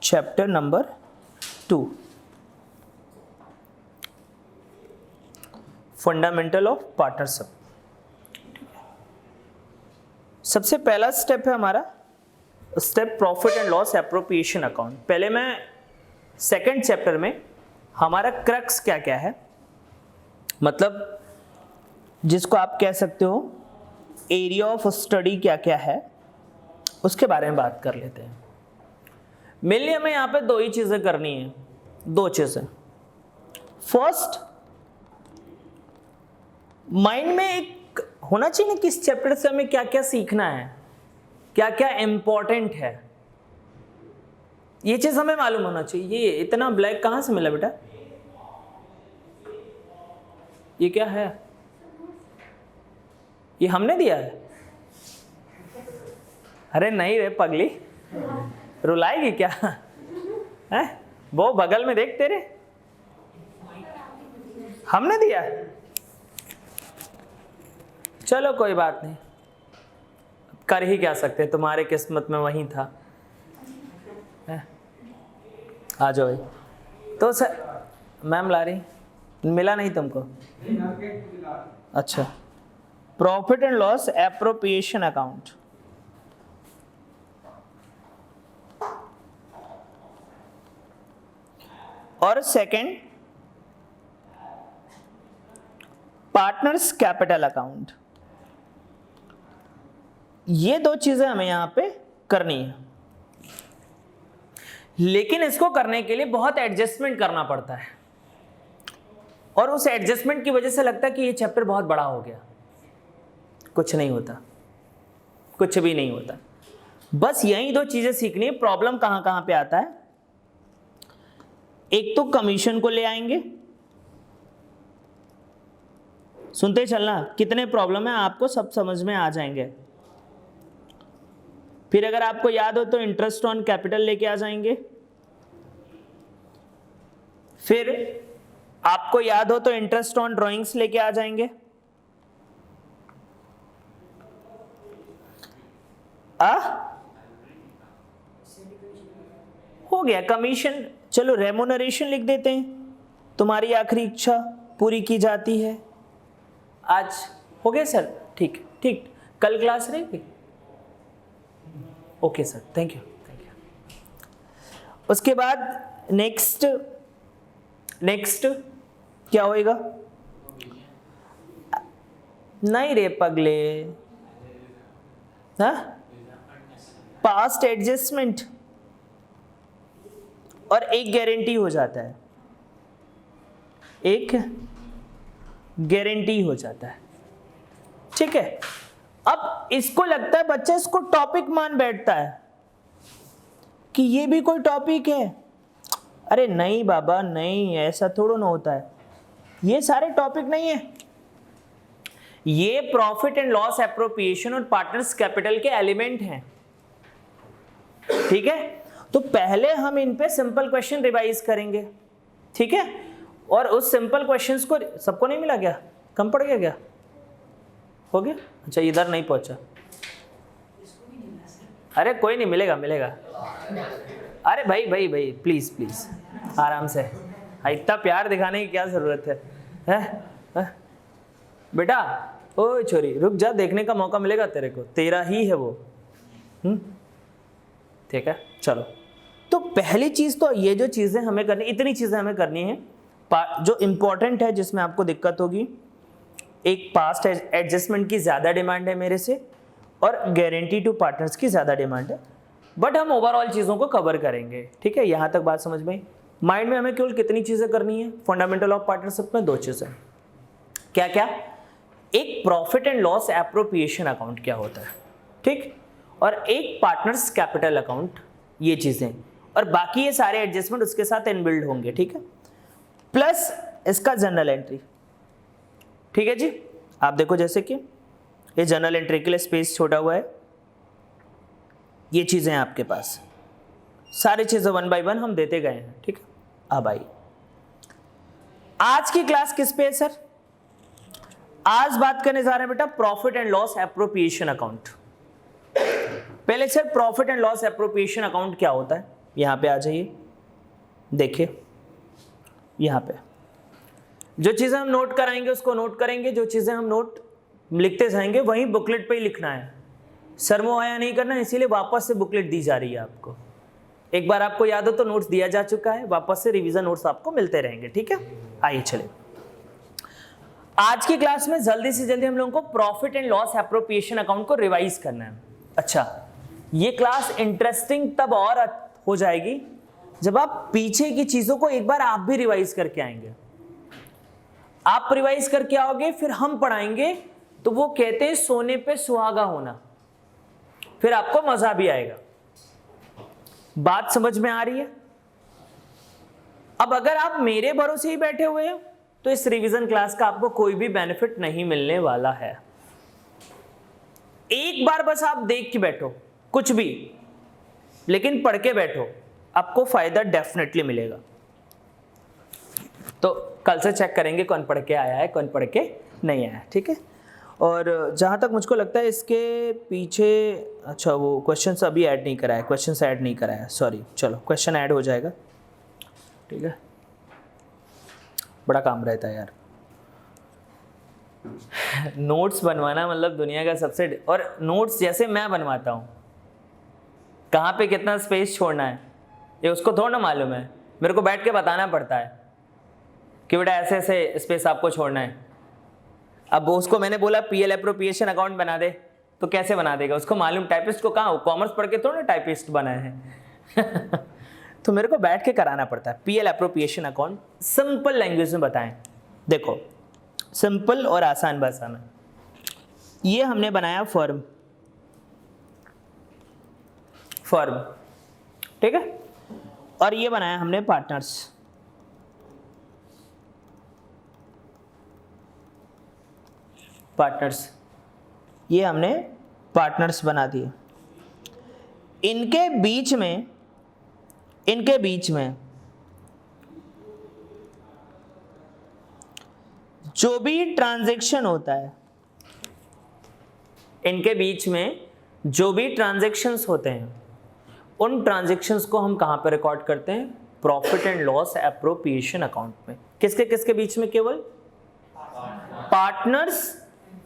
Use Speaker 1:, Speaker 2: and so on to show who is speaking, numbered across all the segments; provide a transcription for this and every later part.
Speaker 1: Chapter number 2, fundamental of partnership. सबसे पहला step है हमारा step profit and loss appropriation account. पहले मैं सेकंड चैप्टर में हमारा क्रक्स क्या क्या है, मतलब जिसको आप कह सकते हो एरिया ऑफ स्टडी क्या क्या है, उसके बारे में बात कर लेते हैं। मेनली हमें यहाँ पे दो ही चीजें करनी है, दो चीजें। फर्स्ट, माइंड में एक होना चाहिए ना कि इस चैप्टर से हमें क्या क्या सीखना है, क्या क्या इंपॉर्टेंट है, ये चीज हमें मालूम होना चाहिए। ये इतना ब्लैक कहां से मिला बेटा? ये क्या है? ये हमने दिया है? अरे नहीं रे पगली, रुलाएगी क्या है? वो बगल में देख तेरे, हमने दिया है। चलो कोई बात नहीं, कर ही क्या सकते, तुम्हारे किस्मत में वही था। आ जाओ भाई। तो सर मैम ला रही, मिला नहीं तुमको? अच्छा, profit and loss appropriation account. और सेकंड, पार्टनर्स कैपिटल अकाउंट। ये दो चीजें हमें यहां पे करनी है, लेकिन इसको करने के लिए बहुत एडजस्टमेंट करना पड़ता है, और उस एडजस्टमेंट की वजह से लगता है कि ये चैप्टर बहुत बड़ा हो गया। कुछ नहीं होता, कुछ भी नहीं होता। बस यही दो चीजें सीखनी है। प्रॉब्लम कहां कहां पे आता है? एक तो कमीशन को ले आएंगे, सुनते चलना, कितने प्रॉब्लम है आपको सब समझ में आ जाएंगे। फिर अगर आपको याद हो तो इंटरेस्ट ऑन कैपिटल लेके आ जाएंगे। फिर आपको याद हो तो इंटरेस्ट ऑन ड्राइंग्स लेके आ जाएंगे। हो गया कमीशन। चलो रेम्यूनरेशन लिख देते हैं, तुम्हारी आखिरी इच्छा पूरी की जाती है। आज हो गया सर? ठीक ठीक, कल क्लास रहेगी? Okay sir, thank you thank you. उसके बाद नेक्स्ट क्या होएगा? नहीं रे पगले, हाँ, पास्ट एडजस्टमेंट और एक गारंटी हो जाता है, एक गारंटी हो जाता है। ठीक है, अब इसको लगता है बच्चा इसको टॉपिक मान बैठता है कि ये भी कोई टॉपिक है। अरे नहीं बाबा नहीं, ऐसा थोड़ा ना होता है। ये सारे टॉपिक नहीं है, ये प्रॉफिट एंड लॉस एप्रोप्रिएशन और पार्टनर्स कैपिटल के एलिमेंट हैं। ठीक है, तो पहले हम इन पे सिंपल क्वेश्चन रिवाइज करेंगे। ठीक है, और उस सिंपल क्वेश्चंस को सबको नहीं मिला क्या? कम पड़ गया क्या? हो गया? अच्छा, इधर नहीं पहुंचा। अरे कोई नहीं, मिलेगा मिलेगा। अरे भाई भाई भाई प्लीज प्लीज आराम से, इतना प्यार दिखाने की क्या जरूरत है? बेटा ओ छोरी रुक जा, देखने का मौका मिलेगा तेरे को, तेरा ही है वो। ठीक है, चलो। तो पहली चीज तो ये जो चीजें हमें करनी, इतनी चीजें हमें करनी है जो इंपॉर्टेंट है, जिसमें आपको दिक्कत होगी। एक पास्ट एडजस्टमेंट की ज्यादा डिमांड है मेरे से, और गारंटी टू पार्टनर्स की ज्यादा डिमांड है, बट हम ओवरऑल चीजों को कवर करेंगे। ठीक है, यहां तक बात समझ में? माइंड में हमें केवल कितनी चीजें करनी है फंडामेंटल ऑफ पार्टनरशिप में? दो चीजें। क्या क्या? एक profit and loss appropriation account क्या होता है, ठीक, और एक पार्टनर्स कैपिटल अकाउंट, ये चीजें, और बाकी ये सारे एडजस्टमेंट उसके साथ इनबिल्ड होंगे। ठीक है, प्लस इसका जर्नल एंट्री। ठीक है जी, आप देखो जैसे कि ये जर्नल एंट्री के लिए स्पेस छोड़ा हुआ है, ये चीजें हैं आपके पास, सारी चीजें वन बाय वन हम देते गए हैं। ठीक है, अब आई आज की क्लास किस पे है सर? आज बात करने जा रहे हैं बेटा profit and loss appropriation account. पहले sir profit and loss appropriation account क्या होता है, यहां पे आ जाइए, देखिए यहां पे जो चीजें हम नोट कराएंगे उसको नोट करेंगे, जो चीजें हम नोट लिखते जाएंगे वही बुकलेट पे ही लिखना है। सरमो आया नहीं करना, इसीलिए वापस से बुकलेट दी जा रही है आपको। एक बार आपको याद हो तो नोट्स दिया जा चुका है, वापस से रिवीजन नोट्स आपको मिलते रहेंगे, ठीक है। आइए चले, आज की क्लास में जल्दी से जल्दी हम लोगों को profit and loss appropriation account को रिवाइज करना है। अच्छा, ये क्लास इंटरेस्टिंग तब और हो जाएगी जब आप पीछे की चीजों को एक बार आप भी रिवाइज करके आएंगे। आप रिवाइज करके आओगे फिर हम पढ़ाएंगे, तो वो कहते हैं सोने पे सुहागा होना, फिर आपको मजा भी आएगा। बात समझ में आ रही है? अब अगर आप मेरे भरोसे ही बैठे हुए हो तो इस रिवीजन क्लास का आपको कोई भी बेनिफिट नहीं मिलने वाला है। एक बार बस आप देख के बैठो कुछ भी, लेकिन पढ़ के बैठो, आपको फायदा डेफिनेटली मिलेगा। तो कल से चेक करेंगे कौन पढ़ के आया है कौन पढ़ के नहीं आया, ठीक है। और जहाँ तक मुझको लगता है इसके पीछे, अच्छा वो क्वेश्चंस अभी ऐड नहीं कराया, क्वेश्चंस ऐड नहीं कराया, सॉरी, चलो क्वेश्चन ऐड हो जाएगा, ठीक है। बड़ा काम रहता है यार, नोट्स बनवाना मतलब दुनिया का सबसे, और नोट्स जैसे मैं बनवाता हूँ, कहाँ पे कितना स्पेस छोड़ना है ये उसको थोड़ा ना मालूम है, मेरे को बैठ के बताना पड़ता है कि बेटा ऐसे ऐसे स्पेस आपको छोड़ना है। अब उसको मैंने बोला पीएल एप्रोप्रिएशन अकाउंट बना दे, तो कैसे बना देगा, उसको मालूम, टाइपिस्ट को कहाँ, कॉमर्स पढ़ के थोड़ा टाइपिस्ट बनाए हैं तो मेरे को बैठ के कराना पड़ता है। PL appropriation account simple language में बताएं, देखो सिंपल और आसान भाषा में। ये हमने बनाया फर्म, ठीक है, और ये बनाया हमने पार्टनर्स, ये हमने पार्टनर्स बना दिए। इनके बीच में जो भी ट्रांजैक्शन होता है, इनके बीच में जो भी ट्रांजैक्शंस होते हैं, उन ट्रांजैक्शंस को हम कहां पर रिकॉर्ड करते हैं, profit and loss appropriation account में। किसके बीच में, केवल पार्टनर्स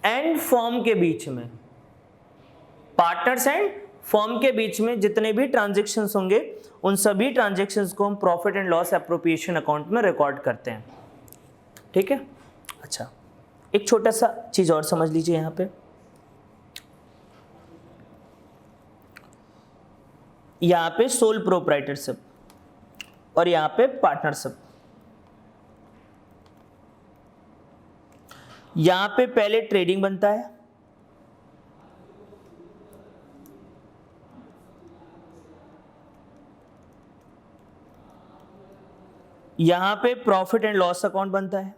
Speaker 1: एंड फर्म के बीच में, पार्टनर्स एंड फर्म के बीच में जितने भी ट्रांजैक्शंस होंगे उन सभी ट्रांजैक्शंस को हम profit and loss appropriation account में रिकॉर्ड करते हैं, ठीक है। अच्छा, एक छोटा सा चीज और समझ लीजिए, यहां पे सोल प्रोप्राइटरशिप और यहां पे पार्टनरशिप। यहां पे पहले ट्रेडिंग बनता है, यहां पे प्रॉफिट एंड लॉस अकाउंट बनता है,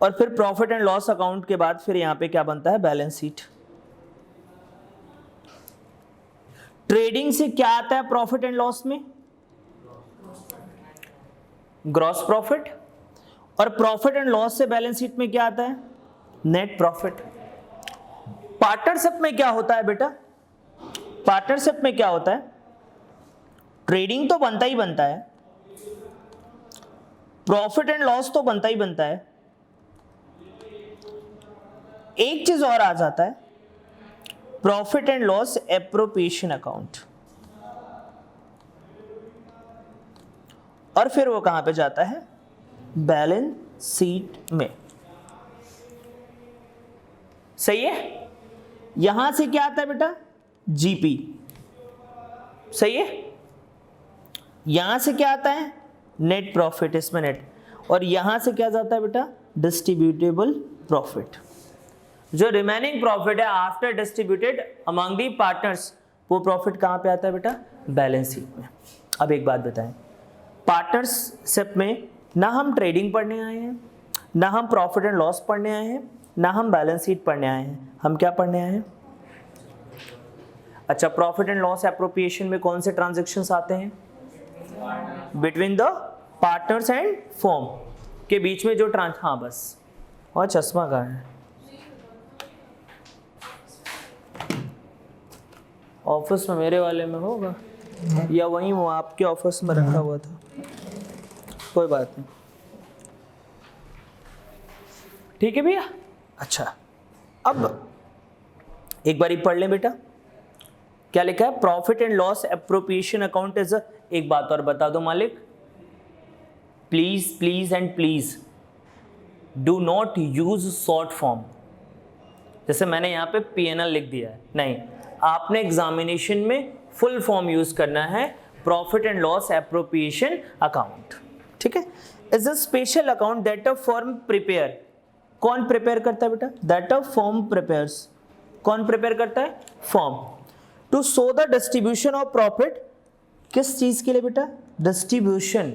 Speaker 1: और फिर प्रॉफिट एंड लॉस अकाउंट के बाद फिर यहां पे क्या बनता है, बैलेंस शीट। ट्रेडिंग से क्या आता है प्रॉफिट एंड लॉस में, ग्रॉस प्रॉफिट, और प्रॉफिट एंड लॉस से बैलेंस शीट में क्या आता है, नेट प्रॉफिट। पार्टनरशिप में क्या होता है बेटा, पार्टनरशिप में क्या होता है, ट्रेडिंग तो बनता ही बनता है, प्रॉफिट एंड लॉस तो बनता ही बनता है, एक चीज और आ जाता है, profit and loss appropriation account, और फिर वो कहां पे जाता है, बैलेंस शीट में। सही है। यहां से क्या आता है बेटा, जीपी, सही है। यहां से क्या आता है, नेट प्रॉफिट, इसमें नेट, और यहां से क्या जाता है बेटा, डिस्ट्रीब्यूटेबल प्रॉफिट। जो रिमेनिंग प्रॉफिट है after distributed among the partners, वो प्रॉफिट कहां पे आता है बेटा, बैलेंस शीट में। अब एक बात बताएं, पार्टनरशिप में ना हम ट्रेडिंग पढ़ने आए हैं, ना हम प्रॉफिट एंड लॉस पढ़ने आए हैं, ना हम बैलेंस शीट पढ़ने आए हैं, हम क्या पढ़ने आए हैं। अच्छा, प्रॉफिट एंड लॉस एप्रोप्रिएशन में कौन से ट्रांजैक्शंस आते हैं, between the partners and firm के बीच में जो हाँ बस, और चश्मा कहाँ है? ऑफिस में मेरे वाले में होगा या वहीं वो आपके ऑफिस में रखा हुआ था, कोई बात नहीं। ठीक है भैया। अच्छा, अब एक बार ही पढ़ लें बेटा, क्या लिखा है? Profit and loss appropriation account is एक बात और बता दो मालिक, please please and please do not use short form. जैसे मैंने यहाँ पे PNL लिख दिया है, नहीं, आपने एग्जामिनेशन में फुल फॉर्म यूज करना है, profit and loss appropriation account. ठीक है। Is a special account that a firm prepare. कौन प्रिपेयर करता है बेटा? That a firm prepares. कौन प्रिपेयर करता है? Firm. To show the distribution of profit. किस चीज के लिए बेटा? डिस्ट्रीब्यूशन।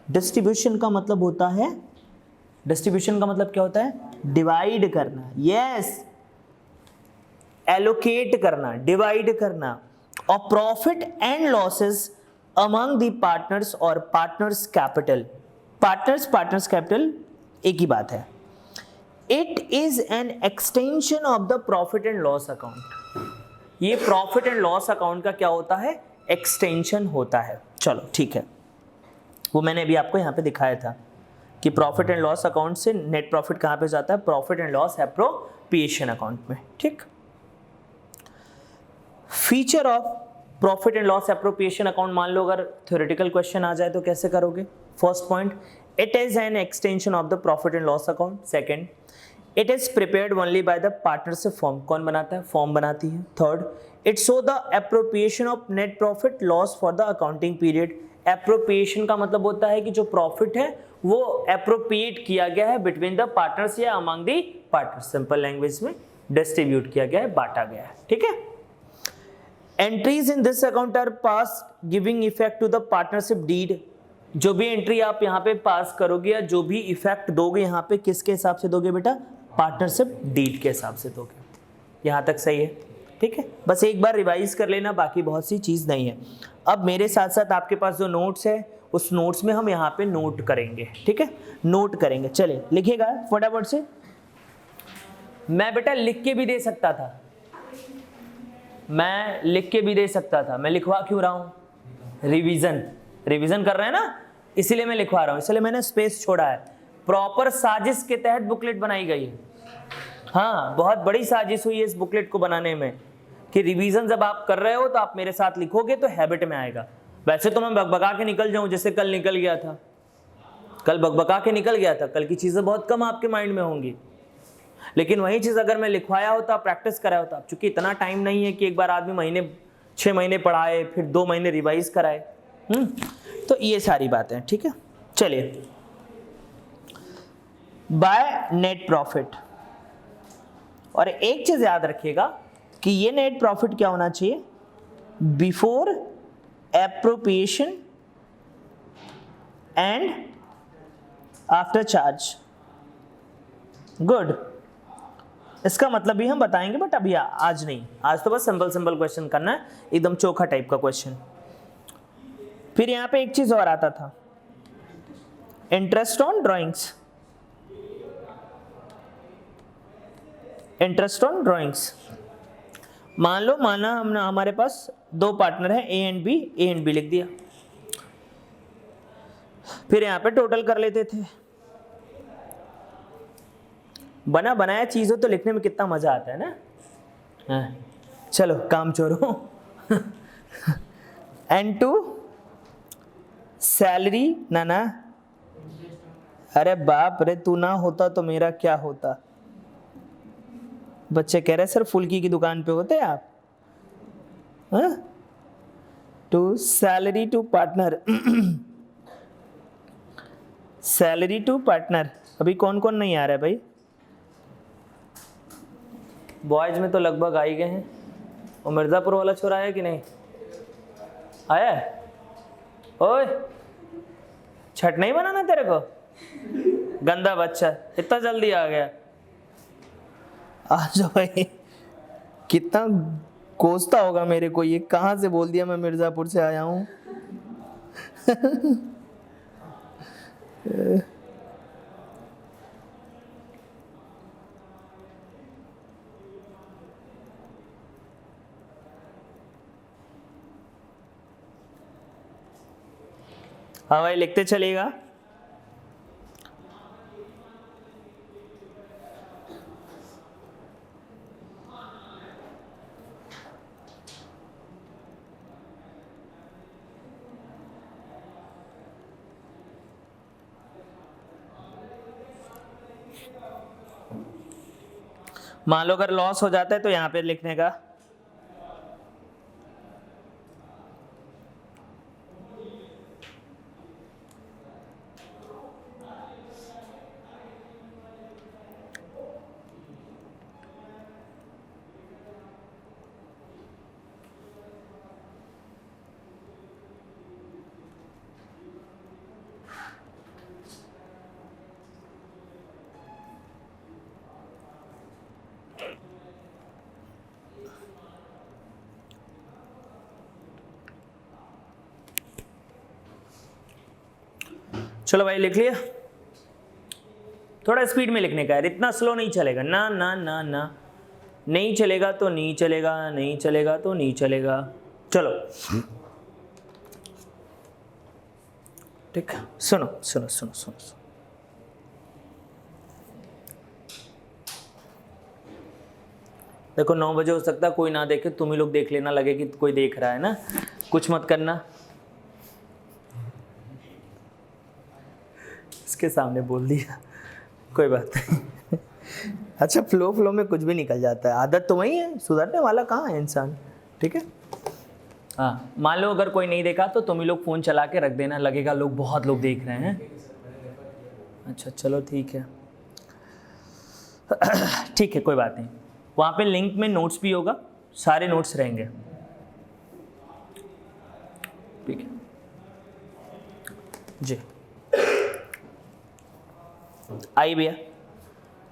Speaker 1: डिस्ट्रीब्यूशन का मतलब होता है, डिस्ट्रीब्यूशन का मतलब क्या होता है? डिवाइड करना। यस, एलोकेट करना, डिवाइड करना। और profit and losses among the partners और पार्टनर्स कैपिटल। पार्टनर्स कैपिटल एक ही बात है। It is an extension of the profit and loss account. ये प्रॉफिट एंड लॉस अकाउंट का क्या होता है? एक्सटेंशन होता है। चलो ठीक है, वो मैंने अभी आपको यहाँ पे दिखाया था कि प्रॉफिट एंड लॉस अकाउंट से नेट प्रॉफिट कहाँ पे जाता है? Profit and loss appropriation account में। ठीक। Feature of profit and loss appropriation account, मान लो अगर थ्योरेटिकल क्वेश्चन आ जाए तो कैसे करोगे? First point, it is an extension of the profit and loss account. Second, it is prepared only by the partnership form. कौन बनाता है? फॉर्म बनाती है। Third, it show the appropriation of net profit loss for the accounting period. Appropriation का मतलब होता है कि जो प्रॉफिट है वो एप्रोप्रिएट किया गया है बिटवीन द पार्टनर्स या among the partners. Simple language में डिस्ट्रीब्यूट किया गया है, बांटा गया है। ठीक है। Entries in this account are passed giving effect to the partnership deed. जो भी एंट्री आप यहाँ पे पास करोगे या जो भी इफेक्ट दोगे यहाँ पे, किसके हिसाब से दोगे बेटा? पार्टनरशिप डीड के हिसाब से दोगे। यहाँ तक सही है? ठीक है, बस एक बार रिवाइज कर लेना, बाकी बहुत सी चीज नहीं है। अब मेरे साथ साथ आपके पास जो नोट्स है उस नोट्स में हम यहाँ पे नोट करेंगे। ठीक है, नोट करेंगे। चले लिखिएगा फटाफट से। मैं बेटा लिख के भी दे सकता था, मैं लिख के भी दे सकता था, मैं लिखवा क्यों रहा हूँ? रिवीजन कर रहे हैं ना, इसीलिए मैं लिखवा रहा हूँ, इसलिए मैंने स्पेस छोड़ा है। प्रॉपर साजिश के तहत बुकलेट बनाई गई है। हाँ, बहुत बड़ी साजिश हुई है इस बुकलेट को बनाने में कि रिवीजन जब आप कर रहे हो तो आप मेरे साथ लिखोगे तो हैबिट में आएगा। वैसे तो मैं बकबका के निकल जाऊं, जैसे कल निकल गया था, कल बकबका के निकल गया था, कल की चीज़ें बहुत कम आपके माइंड में होंगी, लेकिन वही चीज़ अगर मैं लिखवाया होता, प्रैक्टिस कराया होता। चूंकि इतना टाइम नहीं है कि एक बार आदमी 6 महीने पढ़ाए फिर 2 महीने रिवाइज कराए, तो ये सारी बातें। ठीक है, चलिए। बाय नेट प्रॉफिट, और एक चीज याद रखिएगा कि ये नेट प्रॉफिट क्या होना चाहिए? Before appropriation and after charge. Good, इसका मतलब भी हम बताएंगे, बट अभी आज नहीं, आज तो बस सिंपल क्वेश्चन करना है, एकदम चोखा टाइप का क्वेश्चन। फिर यहां पे एक चीज और आता था, interest on drawings. Interest on drawings, माना हमारे पास 2 पार्टनर हैं ए एंड बी लिख दिया। फिर यहाँ पे टोटल कर लेते थे। बनाया चीज हो तो लिखने में कितना मजा आता है ना। हाँ, चलो काम चोरो। N2 सैलरी ना, अरे बाप रे, तू ना होता तो मेरा क्या होता। बच्चे कह रहे सर फुल्की की दुकान पे होते आप। To salary to partner, salary to partner. अभी कौन कौन नहीं आ रहा है भाई? बॉयज में तो लगभग आ ही गए हैं। वो मिर्जापुर वाला छोरा आया कि नहीं आया है? ओए, छठ नहीं बनाना तेरे को? गंदा बच्चा, इतना जल्दी आ गया। आ जाओ भाई। कितना कोसता होगा मेरे को, ये कहाँ से बोल दिया मैं मिर्जापुर से आया हूँ। हाँ भाई लिखते चलेगा। मान लो अगर लॉस हो जाता है तो यहां पे लिखने का चलो भाई लिख लिया। थोड़ा स्पीड में लिखने का है, इतना स्लो नहीं चलेगा ना ना ना ना, नहीं चलेगा तो नहीं चलेगा, नहीं चलेगा तो नहीं चलेगा। चलो ठीक है, सुनो सुनो सुनो सुनो, सुनो। देखो 9 बजे हो सकता है कोई ना देखे, तुम ही लोग देख लेना, लगे कि कोई देख रहा है ना, कुछ मत करना। इसके सामने बोल दिया, कोई बात नहीं। अच्छा फ्लो में कुछ भी निकल जाता है, आदत तो वही है, सुधरने वाला कहाँ है इंसान, ठीक है। हाँ मान लो अगर कोई नहीं देखा तो तुम ही लोग फ़ोन चला के रख देना, लगेगा लोग बहुत लोग देख रहे हैं। अच्छा चलो ठीक है, ठीक है कोई बात नहीं। वहाँ पे लिंक में नोट्स भी होगा, सारे नोट्स रहेंगे, ठीक है जी। आई भैया,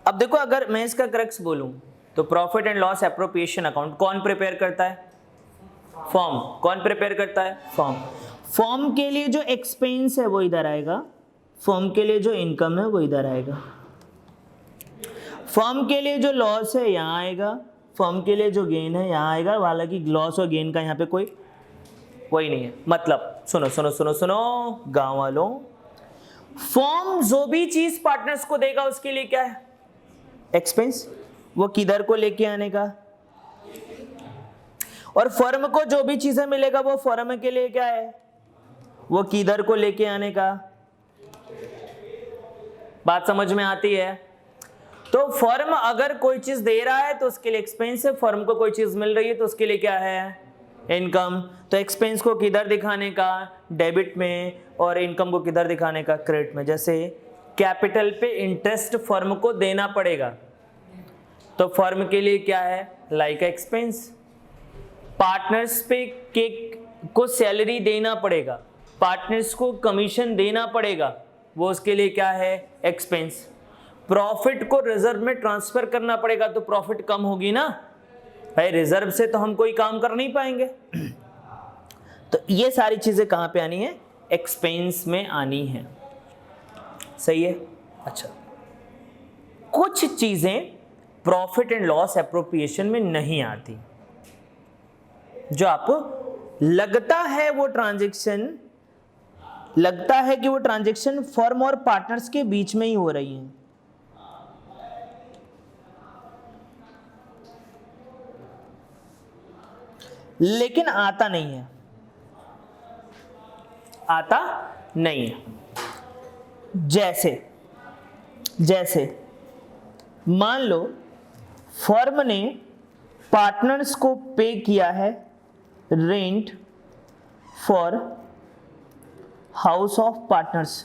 Speaker 1: अब देखो अगर मैं इसका क्रक्स बोलूं तो profit and loss appropriation account कौन प्रिपेयर करता है? फॉर्म। कौन प्रिपेयर करता है? फॉर्म। फॉर्म के लिए जो एक्सपेंस है वो इधर आएगा, फॉर्म के लिए जो इनकम है वो इधर आएगा, फॉर्म के लिए जो लॉस है यहाँ आएगा, फॉर्म के लिए जो गेन है यहाँ आएगा। हालांकि लॉस और गेन का यहाँ पे कोई नहीं है। मतलब सुनो सुनो सुनो सुनो गांव वालों, फॉर्म जो भी चीज पार्टनर्स को देगा उसके लिए क्या है? एक्सपेंस। वो किधर को लेके आने का? और फर्म को जो भी चीजें मिलेगा वो फर्म के लिए क्या है? वो किधर को लेके आने का। बात समझ में आती है? तो फर्म अगर कोई चीज दे रहा है तो उसके लिए एक्सपेंस है, फर्म को कोई चीज मिल रही है तो उसके लिए क्या है? इनकम। तो एक्सपेंस को किधर दिखाने का? डेबिट में, और इनकम को किधर दिखाने का? क्रेडिट में। जैसे कैपिटल पे इंटरेस्ट फर्म को देना पड़ेगा तो फर्म के लिए क्या है? Like expense. पार्टनर्स पे को सैलरी देना पड़ेगा, पार्टनर्स को कमीशन देना पड़ेगा, वो उसके लिए क्या है? एक्सपेंस। प्रॉफिट को रिजर्व में ट्रांसफर करना पड़ेगा तो प्रॉफिट कम होगी ना भाई, रिजर्व से तो हम कोई काम कर नहीं पाएंगे। तो ये सारी चीजें कहां पे आनी है? एक्सपेंस में आनी है, सही है। अच्छा, कुछ चीजें प्रॉफिट एंड लॉस एप्रोप्रिएशन में नहीं आती, जो आपको लगता है वो ट्रांजैक्शन, लगता है कि वो ट्रांजैक्शन फर्म और पार्टनर्स के बीच में ही हो रही है, लेकिन आता नहीं है, आता नहीं है। जैसे मान लो फर्म ने पार्टनर्स को पे किया है rent for house of partners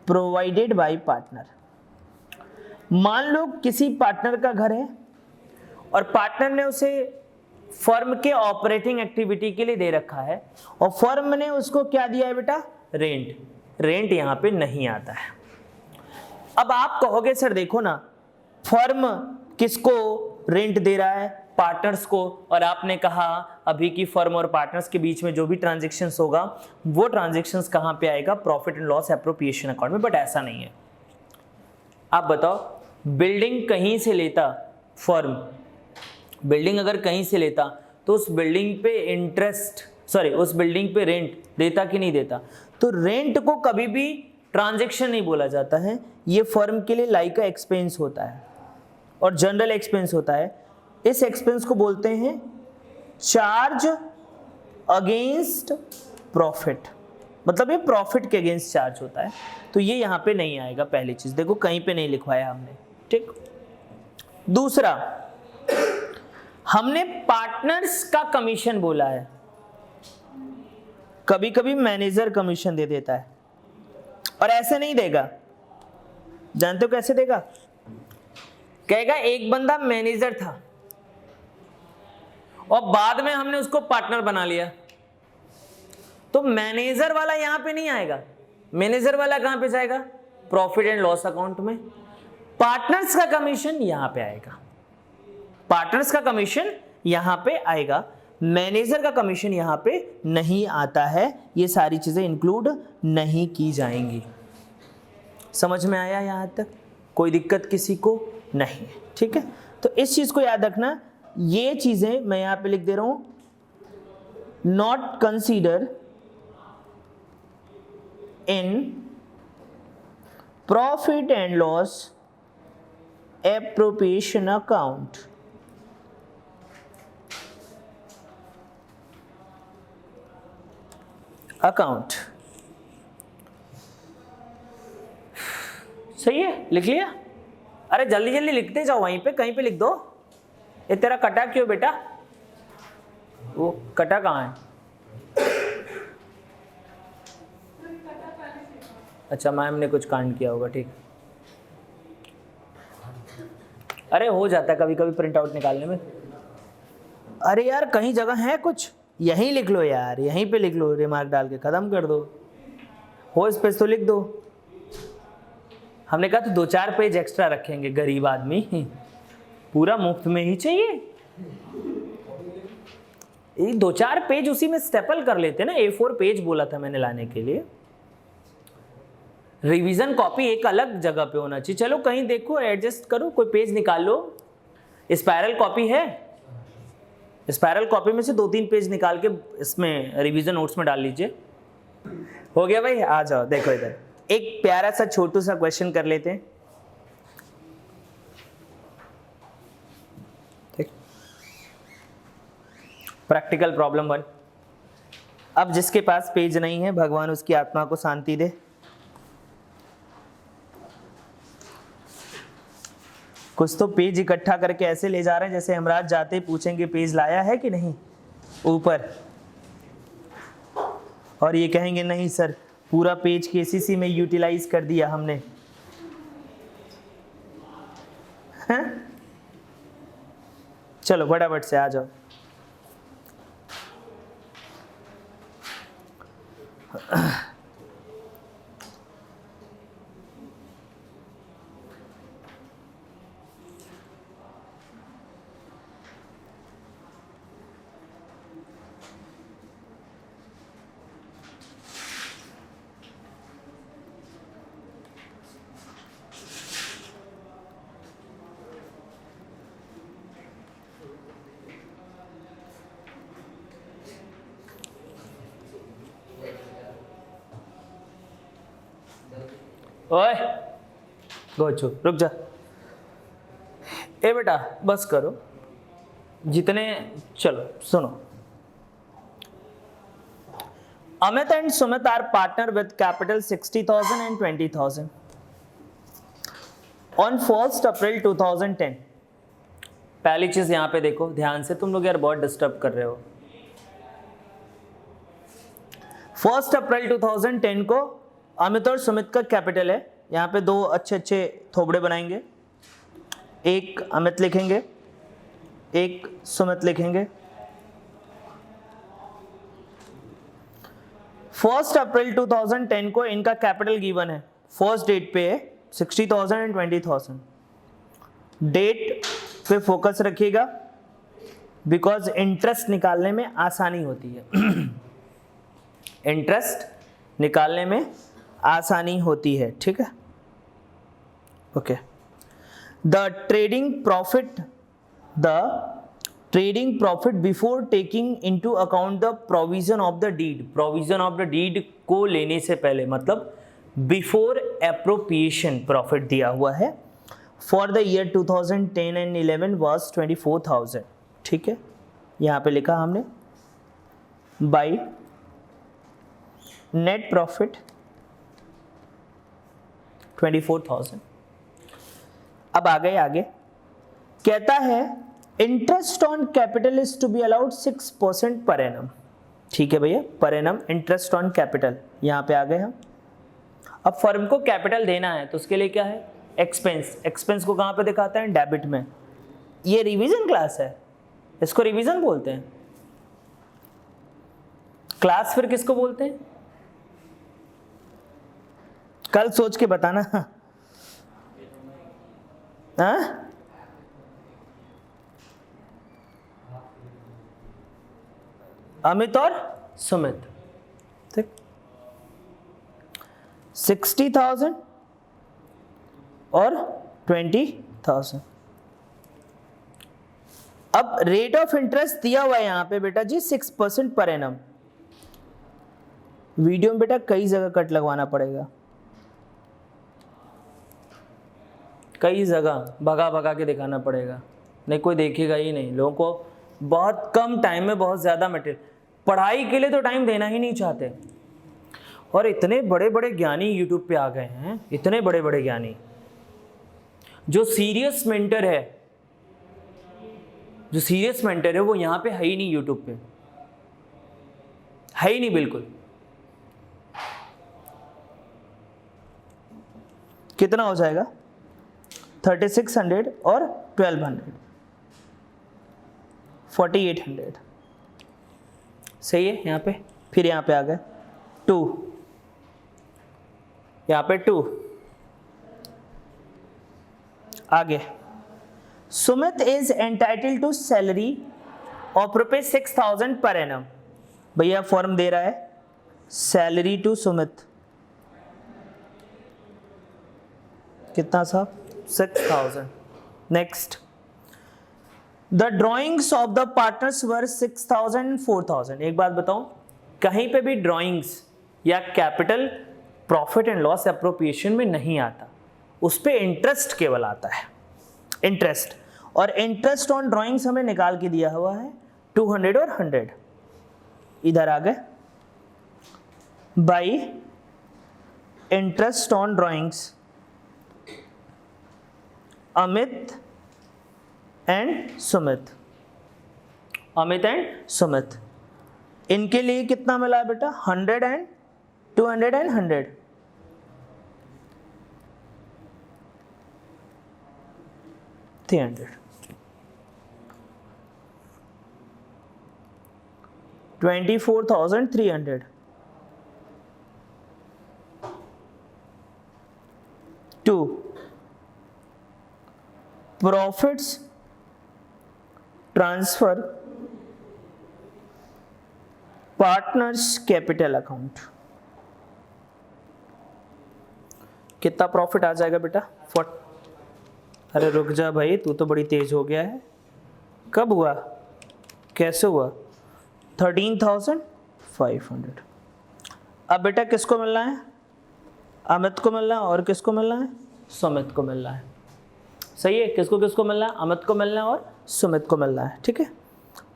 Speaker 1: provided by partner. मान लो किसी पार्टनर का घर है और पार्टनर ने उसे फर्म के ऑपरेटिंग एक्टिविटी के लिए दे रखा है और फर्म ने उसको क्या दिया है बेटा? रेंट। रेंट यहां पे नहीं आता है। अब आप कहोगे सर देखो ना, फर्म किसको रेंट दे रहा है? पार्टनर्स को। और आपने कहा अभी की फर्म और पार्टनर्स के बीच में जो भी ट्रांजैक्शंस होगा वो ट्रांजैक्शंस कहां पे आएगा? Profit and loss appropriation account में। बट ऐसा नहीं है। आप बताओ, बिल्डिंग कहीं से लेता फर्म, बिल्डिंग अगर कहीं से लेता तो उस बिल्डिंग पे इंटरेस्ट उस बिल्डिंग पे रेंट देता कि नहीं देता। तो रेंट को कभी भी ट्रांजैक्शन नहीं बोला जाता है, ये फर्म के लिए लाइक का एक्सपेंस होता है और जनरल एक्सपेंस होता है। इस एक्सपेंस को बोलते हैं चार्ज अगेंस्ट प्रॉफिट, मतलब ये प्रॉफिट के अगेंस्ट चार्ज होता है। तो ये यहाँ पे नहीं आएगा, पहली चीज देखो कहीं पे नहीं लिखवाया हमने, ठीक। दूसरा, हमने पार्टनर्स का कमीशन बोला है, कभी कभी मैनेजर कमीशन दे देता है और ऐसे नहीं देगा। जानते हो कैसे देगा? कहेगा एक बंदा मैनेजर था और बाद में हमने उसको पार्टनर बना लिया, तो मैनेजर वाला यहां पे नहीं आएगा। मैनेजर वाला कहां पे जाएगा? प्रॉफिट एंड लॉस अकाउंट में। पार्टनर्स का कमीशन यहां पे आएगा, पार्टनर्स का कमीशन यहां पे आएगा, मैनेजर का कमीशन यहां पे नहीं आता है। ये सारी चीजें इंक्लूड नहीं की जाएंगी। समझ में आया यहां तक? कोई दिक्कत किसी को नहीं है, ठीक है। तो इस चीज को याद रखना, ये चीजें मैं यहां पे लिख दे रहा हूं, not consider in profit and loss appropriation account. सही है, लिख लिया? अरे जल्दी जल्दी लिखते जाओ, वहीं पे कहीं पे लिख दो। ये तेरा कटा क्यों बेटा? वो कटा कहाँ है? अच्छा, मैम ने कुछ कांड किया होगा, ठीक। अरे हो जाता है कभी कभी प्रिंट आउट निकालने में। अरे यार कहीं जगह है कुछ, यहीं लिख लो यार, यहीं पे लिख लो, रिमार्क डाल के खत्म कर दो। हो स्पेस तो लिख दो। हमने कहा तो 2-4 पेज एक्स्ट्रा रखेंगे, गरीब आदमी, पूरा मुफ्त में ही चाहिए। 2-4 पेज उसी में स्टेपल कर लेते ना, A4 पेज बोला था मैंने लाने के लिए। रिवीजन कॉपी एक अलग जगह पे होना चाहिए। चलो कहीं देखो, एडजस्ट करो, कोई पेज निकाल लो। स्पाइरल कॉपी है, स्पाइरल कॉपी में से 2-3 पेज निकाल के इसमें रिवीजन नोट्स में डाल लीजिए। हो गया भाई? आ जाओ, देखो इधर एक प्यारा सा छोटू सा क्वेश्चन कर लेते हैं, ठीक। Practical problem 1। अब जिसके पास पेज नहीं है, भगवान उसकी आत्मा को शांति दे। कुछ तो पेज इकट्ठा करके ऐसे ले जा रहे हैं जैसे हमराज जाते ही पूछेंगे पेज लाया है कि नहीं ऊपर, और ये कहेंगे नहीं सर पूरा पेज केसीसी में यूटिलाइज कर दिया हमने। हैं? चलो फटाफट से आ जाओ। ओए गोचू रुक जा। ए बेटा बस करो जितने, चलो सुनो। Amit and Sumit are partner with capital 60,000 and 20,000 on 1st April 2010। पहली चीज यहां पे देखो ध्यान से, तुम लोग यार बहुत डिस्टर्ब कर रहे हो। 1st April 2010 को अमित और सुमित का कैपिटल है। यहाँ पे 2 अच्छे अच्छे थोबड़े बनाएंगे, एक अमित लिखेंगे, एक सुमित लिखेंगे। 1st April 2010 को इनका कैपिटल गिवन है, फर्स्ट डेट पे है 60,000 and 20,000। डेट पे फोकस रखिएगा बिकॉज इंटरेस्ट निकालने में आसानी होती है। इंटरेस्ट निकालने में आसानी होती है, ठीक है। Okay. The trading profit trading profit before taking into account the provision of the deed, provision of the deed को लेने से पहले, मतलब बिफोर एप्रोप्रिएशन प्रॉफिट दिया हुआ है for the year 2010 and 11 was 24,000। ठीक है, यहाँ पे लिखा हमने बाई नेट प्रॉफिट 24,000। अब आ गए आगे, कहता है interest on capital is to be allowed 6% per annum. ठीक है भैया, per annum interest on capital, यहाँ पे आ गए हम। अब फर्म को कैपिटल देना है तो उसके लिए क्या है, एक्सपेंस। एक्सपेंस को कहाँ पे दिखाते हैं, डेबिट में। ये रिवीजन क्लास है, इसको रिवीजन बोलते हैं। क्लास फिर किसको बोलते हैं, कल सोच के बताना। हाँ, अमित और सुमित, ठीक। 60,000 और 20,000। अब रेट ऑफ इंटरेस्ट दिया हुआ है यहां पे बेटा जी 6% पर एनम। वीडियो में बेटा कई जगह कट लगवाना पड़ेगा, कई जगह भगा भगा के दिखाना पड़ेगा, नहीं कोई देखेगा ही नहीं। लोगों को बहुत कम टाइम में बहुत ज़्यादा मटेरियल, पढ़ाई के लिए तो टाइम देना ही नहीं चाहते। और इतने बड़े बड़े ज्ञानी यूट्यूब पे आ गए हैं, इतने बड़े बड़े ज्ञानी। जो सीरियस मेंटर है, जो सीरियस मेंटर है वो यहाँ पे है ही नहीं, यूट्यूब पे है ही नहीं बिल्कुल। कितना हो जाएगा, 3600 और 1200, 4800। सही है यहाँ पे। फिर यहाँ पे आ गए 2, यहाँ पे 2। आगे, Sumit is entitled to salary of ₹6,000 per annum. भैया फॉर्म दे रहा है सैलरी टू सुमित, कितना साहब, 6,000। Next, the drawings of the partners were 6,000 and 4,000। एक बात बताऊं, कहीं पे भी ड्रॉइंग्स या capital profit and loss appropriation में नहीं आता, उस पे इंटरेस्ट केवल आता है, इंटरेस्ट। और इंटरेस्ट ऑन ड्रॉइंग्स हमें निकाल के दिया हुआ है 200 और 100। इधर आ गए, by interest on drawings Amit and Sumit, Amit and Sumit, इनके लिए कितना मिला है बेटा, 100 and 200 and 100। 300, 24,300। 2, profits transfer partners capital account. कितना प्रॉफिट आ जाएगा बेटा, 40। अरे रुक जा भाई, तू तो बड़ी तेज हो गया है। कब हुआ, कैसे हुआ, 13,500। अब बेटा किसको मिलना है, अमित को मिलना है, और किसको मिलना है, सुमित को मिलना है। सही है, किसको किसको मिलना है, अमित को मिलना है और सुमित को मिलना है। ठीक है,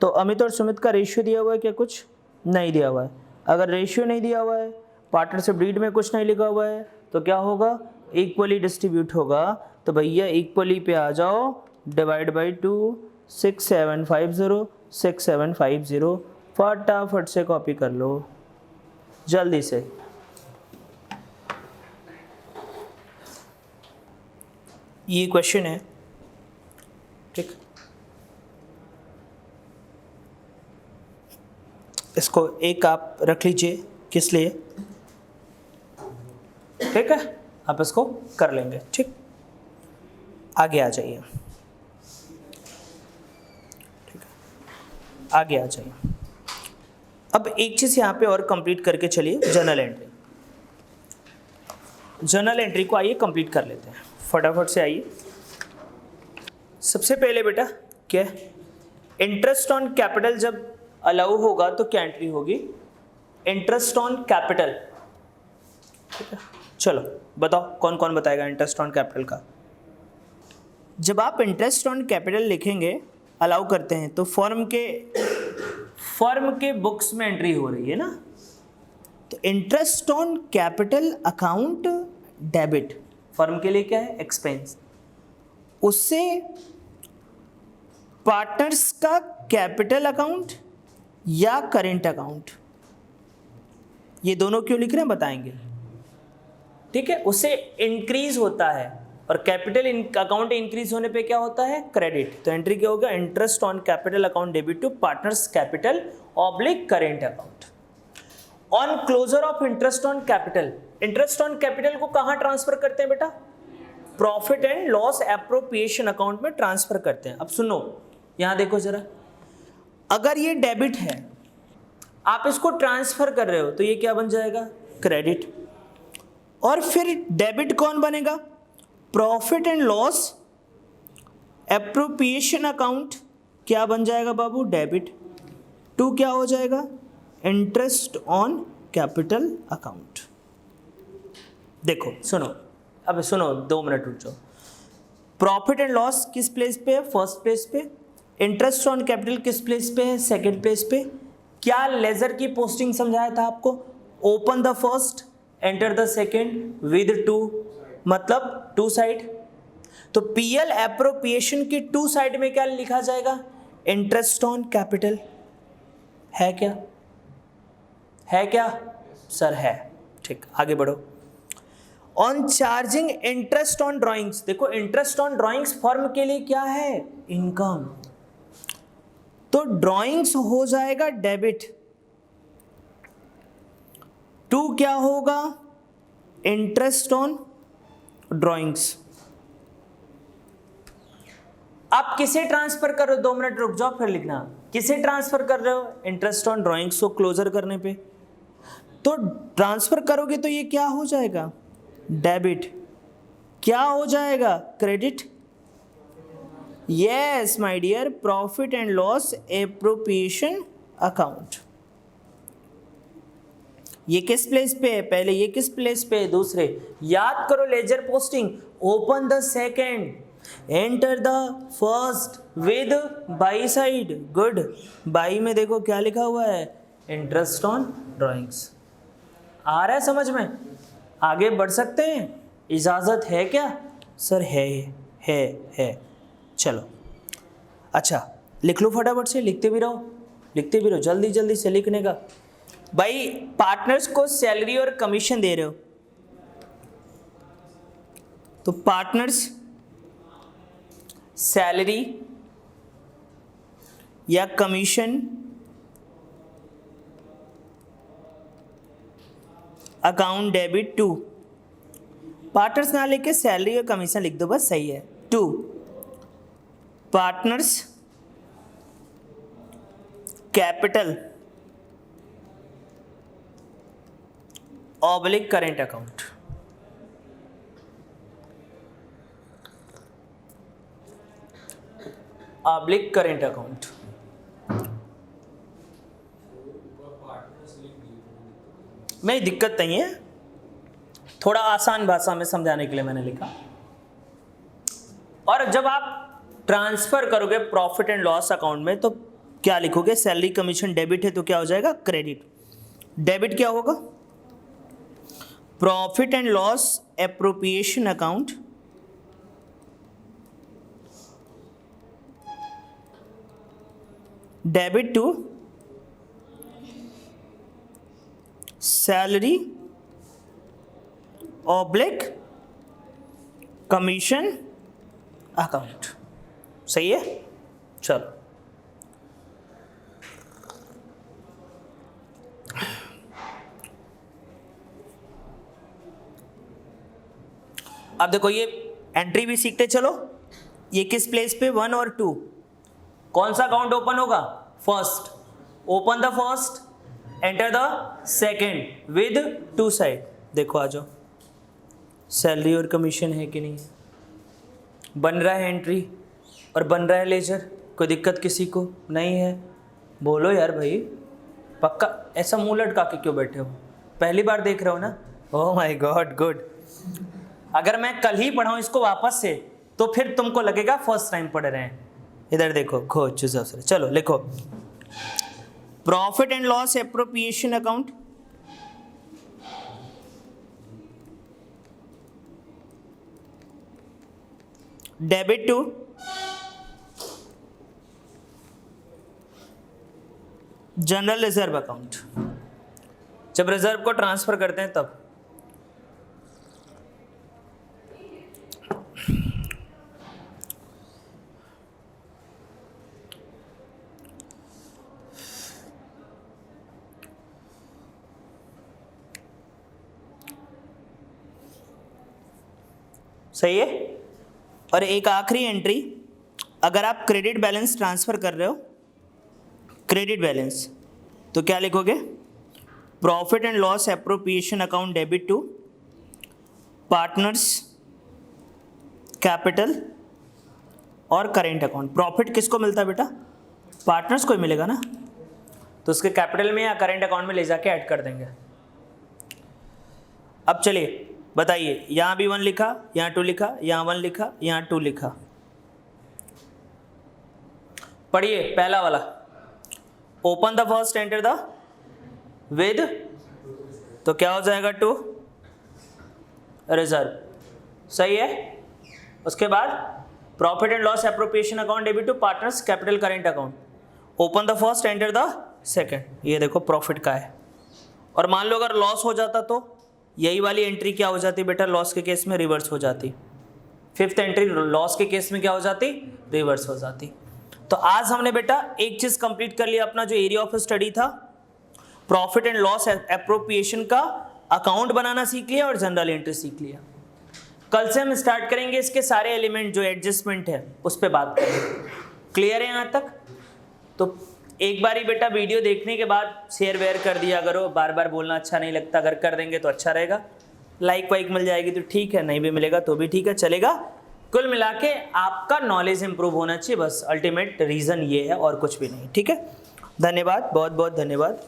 Speaker 1: तो अमित और सुमित का रेशियो दिया हुआ है क्या, कुछ नहीं दिया हुआ है। अगर रेशियो नहीं दिया हुआ है, पार्टनरशिप डीड में कुछ नहीं लिखा हुआ है, तो क्या होगा, इक्वली डिस्ट्रीब्यूट होगा। तो भैया इक्वली पे आ जाओ, डिवाइड बाई 2, 6750, 6750। फटाफट से कॉपी कर लो, जल्दी से। ये क्वेश्चन है, ठीक। इसको एक आप रख लीजिए, किस लिए, ठीक है, आप इसको कर लेंगे। ठीक, आगे आ जाइए, ठीक है, आगे आ जाइए। अब एक चीज़ यहाँ पे और कंप्लीट करके चलिए, जर्नल एंट्री। जर्नल एंट्री को आइए कंप्लीट कर लेते हैं, फटाफट से आइए। सबसे पहले बेटा क्या है, इंटरेस्ट ऑन कैपिटल जब अलाउ होगा तो क्या एंट्री होगी? Interest on capital. ठीक है, चलो बताओ कौन कौन बताएगा इंटरेस्ट ऑन कैपिटल का। जब आप इंटरेस्ट ऑन कैपिटल लिखेंगे, अलाउ करते हैं, तो फर्म के बुक्स में एंट्री हो रही है ना। तो interest on capital account debit firm के लिए क्या है? एक्सपेंस। उससे पार्टनर्स का कैपिटल अकाउंट या करेंट अकाउंट, ये दोनों क्यों लिख रहे हैं बताएंगे। ठीक है, उससे इंक्रीज होता है और कैपिटल अकाउंट इंक्रीज होने पे क्या होता है? क्रेडिट। तो एंट्री क्या होगा? Interest on capital account debit to partners capital oblique current account. On closure of interest on capital, interest on capital को कहां ट्रांसफर करते हैं बेटा? Profit and loss appropriation account में ट्रांसफर करते हैं। अब सुनो, यहां देखो जरा, अगर ये डेबिट है, आप इसको ट्रांसफर कर रहे हो, तो ये क्या बन जाएगा? क्रेडिट। और फिर डेबिट कौन बनेगा? Profit and loss appropriation account क्या बन जाएगा बाबू? डेबिट। टू क्या हो जाएगा? Interest on capital account. देखो सुनो, अब सुनो 2 मिनट रुक जाओ। प्रॉफिट एंड लॉस किस प्लेस पे है? फर्स्ट प्लेस पे। इंटरेस्ट ऑन कैपिटल किस प्लेस पे है? सेकंड प्लेस पे। क्या लेजर की पोस्टिंग समझाया था आपको? Open the first, enter the second with two, मतलब टू साइड। तो पीएल एप्रोप्रिएशन की टू साइड में क्या लिखा जाएगा? Interest on capital. है क्या? है क्या सर? है। ठीक, आगे बढ़ो। On charging interest on drawings, देखो इंटरेस्ट ऑन ड्राइंग्स फर्म के लिए क्या है? इनकम। तो ड्राइंग्स हो जाएगा डेबिट। टू क्या होगा? Interest on drawings. आप किसे ट्रांसफर कर रहे हो? 2 मिनट रुक जाओ फिर लिखना। किसे ट्रांसफर कर रहे हो? इंटरेस्ट ऑन ड्राइंग्स को क्लोजर करने पे। तो ट्रांसफर करोगे तो ये क्या हो जाएगा? डेबिट। क्या हो जाएगा? Credit. Yes my dear, profit and loss appropriation account. ये किस प्लेस पे है? पहले ये किस प्लेस पे है? दूसरे। याद करो ledger posting, open the second, enter the first with by side. Good. By में देखो क्या लिखा हुआ है? Interest on drawings. आ रहा है समझ में? आगे बढ़ सकते हैं? इजाजत है क्या? सर है। चलो अच्छा, लिख लो फटाफट से, लिखते भी रहो, जल्दी जल्दी से लिखने का। भाई पार्टनर्स को सैलरी और कमीशन दे रहे हो, तो पार्टनर्स सैलरी या commission account debit to, partners ना लेके सैलरी और कमीशन लिख दो बस, सही है। To partners capital oblique current account. Oblique current account. में दिक्कत नहीं है, थोड़ा आसान भाषा में समझाने के लिए मैंने लिखा। और जब आप ट्रांसफर करोगे प्रॉफिट एंड लॉस अकाउंट में तो क्या लिखोगे? सैलरी कमीशन डेबिट है तो क्या हो जाएगा? क्रेडिट। डेबिट क्या होगा? Profit and loss appropriation account debit to salary oblique commission account. सही है? चलो अब देखो, ये एंट्री भी सीखते चलो। ये किस प्लेस पे? 1 और 2। कौन सा अकाउंट ओपन होगा? First. Open the first, enter the second with two side. देखो आ जाओ, सैलरी और कमीशन है कि नहीं? बन रहा है एंट्री और बन रहा है लेजर। कोई दिक्कत किसी को नहीं है? बोलो यार भाई, पक्का ऐसा मुंह लटका के क्यों बैठे हो? पहली बार देख रहे हो ना? Oh my God, good. अगर मैं कल ही पढ़ाऊँ इसको वापस से तो फिर तुमको लगेगा फर्स्ट टाइम पढ़ रहे हैं। इधर देखो, घो चूज अवसर, चलो लिखो profit and loss appropriation account, debit to general reserve account. जब रिजर्व को ट्रांसफर करते हैं तब। सही है। और एक आखिरी एंट्री, अगर आप क्रेडिट बैलेंस ट्रांसफर कर रहे हो, क्रेडिट बैलेंस, तो क्या लिखोगे? Profit and loss appropriation account debit to partners capital और करेंट अकाउंट। प्रॉफिट किसको मिलता है बेटा? पार्टनर्स को ही मिलेगा ना, तो उसके कैपिटल में या करेंट अकाउंट में ले जाके ऐड कर देंगे। अब चलिए बताइए, यहाँ भी 1 लिखा, यहाँ 2 लिखा, यहाँ 1 लिखा, यहाँ 2 लिखा। पढ़िए पहला वाला, open the first, enter the with, तो क्या हो जाएगा? 2 रिजर्व। सही है। उसके बाद profit and loss appropriation account debit to partners capital current account, open the first, enter the second. ये देखो प्रॉफिट का है। और मान लो अगर लॉस हो जाता तो यही वाली एंट्री क्या हो जाती बेटा? लॉस के केस में रिवर्स हो जाती। 5th एंट्री लॉस के केस में क्या हो जाती? रिवर्स हो जाती। तो आज हमने बेटा एक चीज कंप्लीट कर लिया, अपना जो एरिया ऑफ स्टडी था, प्रॉफिट एंड लॉस एप्रोप्रिएशन का अकाउंट बनाना सीख लिया और जनरल एंट्री सीख लिया। कल से हम स्टार्ट करेंगे इसके सारे एलिमेंट जो एडजस्टमेंट है उस पर बात करेंगे। क्लियर है यहाँ तक? तो एक बार ही बेटा वीडियो देखने के बाद शेयर वेयर कर दिया करो, बार बार बोलना अच्छा नहीं लगता, अगर कर देंगे तो अच्छा रहेगा। लाइक वाइक मिल जाएगी तो ठीक है, नहीं भी मिलेगा तो भी ठीक है, चलेगा। कुल मिला के आपका नॉलेज इंप्रूव होना चाहिए, बस अल्टीमेट रीज़न ये है और कुछ भी नहीं। ठीक है, धन्यवाद, बहुत बहुत धन्यवाद।